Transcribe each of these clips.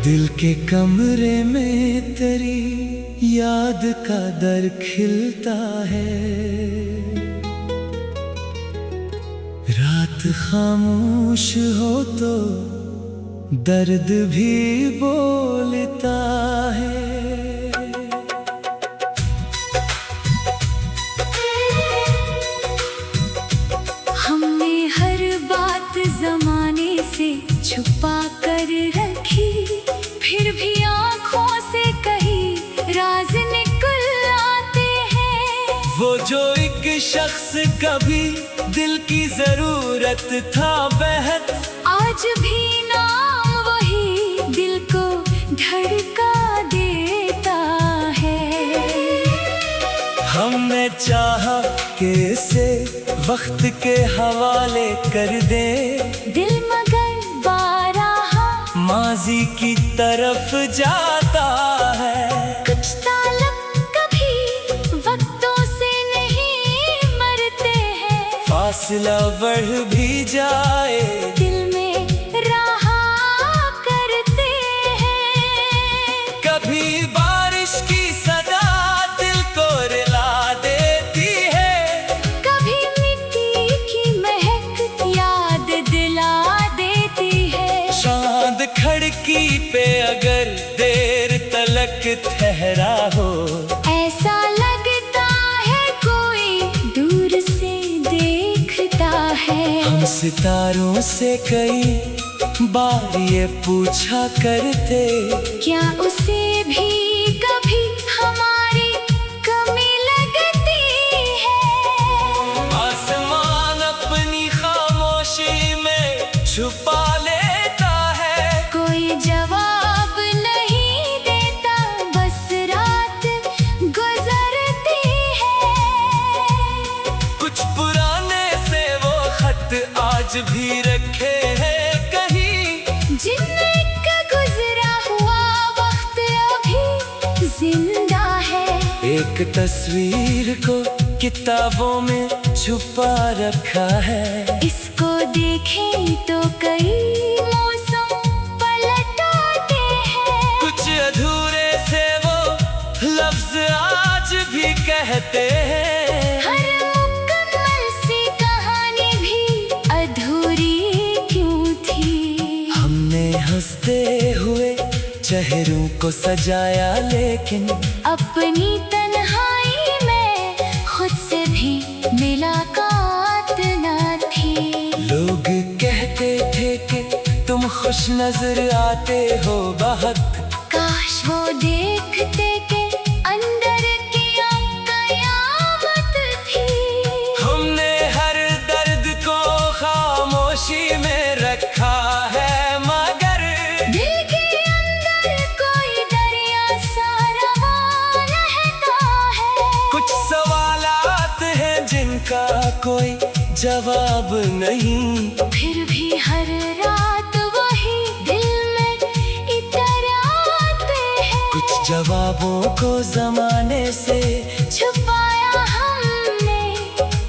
दिल के कमरे में तेरी याद का दर खिलता है। रात खामोश हो तो दर्द भी बोलता है। हमने हर बात जमाने से छुपा कर रखी, फिर भी आँखों से कही राज निकल आते हैं। वो जो एक शख्स कभी दिल की जरूरत था बेहद, आज भी नाम वही दिल को धड़का देता है। हमने चाहा कि इसे वक्त के हवाले कर दे, दिल मगर बारहा माजी की तरफ जाता है। कुछ ताल्लुक कभी वक्तों से नहीं मरते हैं। फासला बढ़ भी जाए दिल में रहा करते हैं। कभी बारिश की सदा दिल को रुला देती है, कभी मिट्टी की महक याद दिला देती है। चांद खिड़की पे अगर देर तलक ठहरा हो, ऐसा लगता है कोई दूर से देखता है। हम सितारों से कई बार ये पूछा करते, क्या उसे भी कभी हमारी कमी लगती है। आसमान अपनी खामोशी में छुपा लेता है। कोई जवाब नहीं देता, बस रात गुजरती है। कुछ पुराने से वो खत आज भी रखे हैं कहीं, जिनमें का गुजरा हुआ वक्त अभी जिंदा है। एक तस्वीर को किताबों में छुपा रखा है। इसको देखें तो कई मौसम पलट आते हैं। कुछ अधूरे से वो लफ्ज आज भी कहते हैं। हर मुकम्मल सी कहानी भी अधूरी क्यों थी। हमने हंसते हुए चेहरों को सजाया, लेकिन अपनी तन्हाई में खुद से भी मुलाकात न थी। लोग कहते थे कि तुम खुश नजर आते हो बहुत, काश वो देखते कि अंदर क्या कयामत थी। हमने हर दर्द को खामोशी में रखा है, मगर दिल के अंदर कोई दरिया सा रवान रहता है। कुछ सवालात हैं जिनका कोई जवाब नहीं। फिर भी हर रात वही दिल में इतर आते हैं। कुछ जवाबों को जमाने से छुपाया हमने,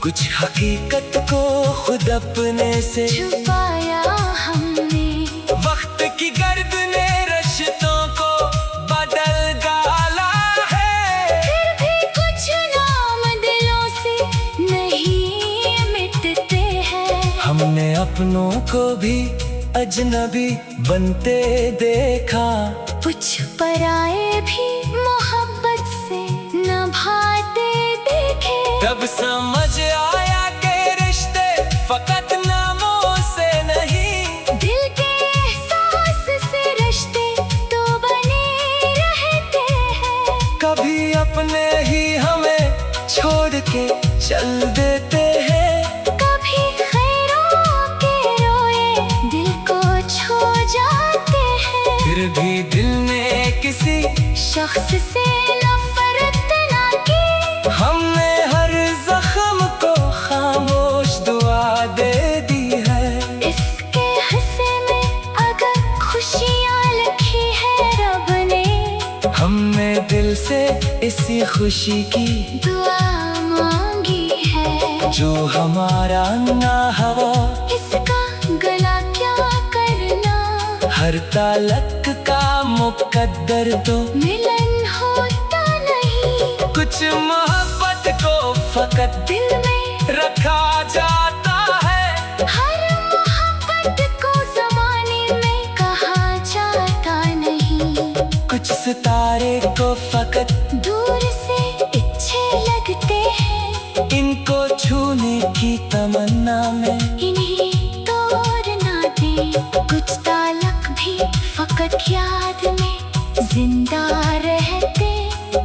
कुछ हकीकत को खुद अपने से छुपाया हमने। वक्त की गर्द ने रिश्तों को बदल डाला है, फिर भी कुछ नाम दिलों से नहीं मिटते हैं। हमने अपनों को भी अजनबी बनते देखा। कुछ पराए भी मोहब्बत से निभाते देखे। तब समझ आया कि रिश्ते फकत नामों से नहीं, दिल के एहसास से रिश्ते तो बने रहते हैं। कभी अपने ही हमें छोड़ के चल देते हैं। कभी खैरों के रोए दिल को छू जाते हैं। फिर भी दिल ने किसी शख्स से नफरत ना की, हमने हर जख्म को खामोश दुआ दे दी है। इसके हिस्से में अगर खुशियाँ लिखी है रब ने, हमने दिल से इसी खुशी की दुआ मांगी है। जो हमारा ना हवा, इसका गला क्या करना, हर तालक का मुकद्दर तो मिलन होता नहीं, कुछ मोहब्बत को फकत दिल में रखा जाता है। हर मोहब्बत को ज़माने में कहा जाता नहीं। कुछ सितारे को फकत दूर से अच्छे लगते हैं, इनको छूने की तमन्ना में इन्हें तोड़ना दे। कुछ तालक भी फकत याद में जिंदा रहते,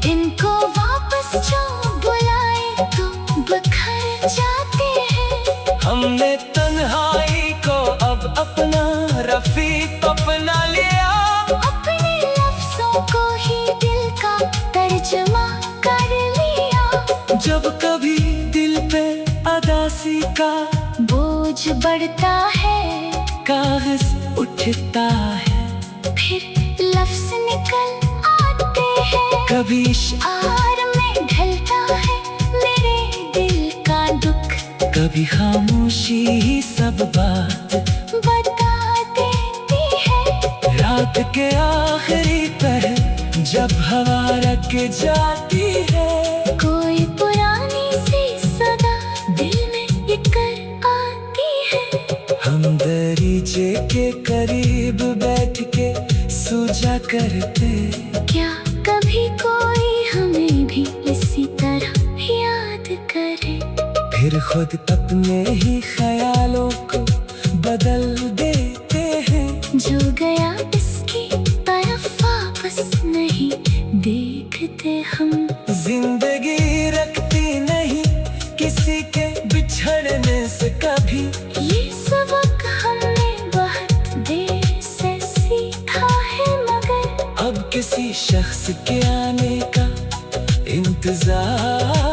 इनको वापस जो बुलाए तो बखर जाते हैं। हमने तन्हाई को अब अपना रफीक अपना लिया, अपने लफ्जों को ही दिल का तर्जुमा कर लिया। जब कभी दिल पे अदासी का बोझ बढ़ता है, कागज उठता है, फिर लफ्ज निकल आते हैं। कभी आर में ढलता है मेरे दिल का दुख, कभी खामोशी ही सब बात बता देती है। रात के आखिरी पहर जब हवा रख जाती है, कोई पुरानी सी सदा दिल में इकर आती है। हम दरीचे के करीब बैठ के सूझा करते, क्या कभी कोई हमें भी इसी तरह याद करे? फिर खुद अपने ही ख्यालों को बदल देते हैं। जो गया इसकी तरफ वापस नहीं देखते हम। जिंदगी रखती नहीं किसी के बिछड़ने से कभी, ये सबक हमने बहुत देर से सीखा है, मगर अब किसी शख्स के आने का इंतजार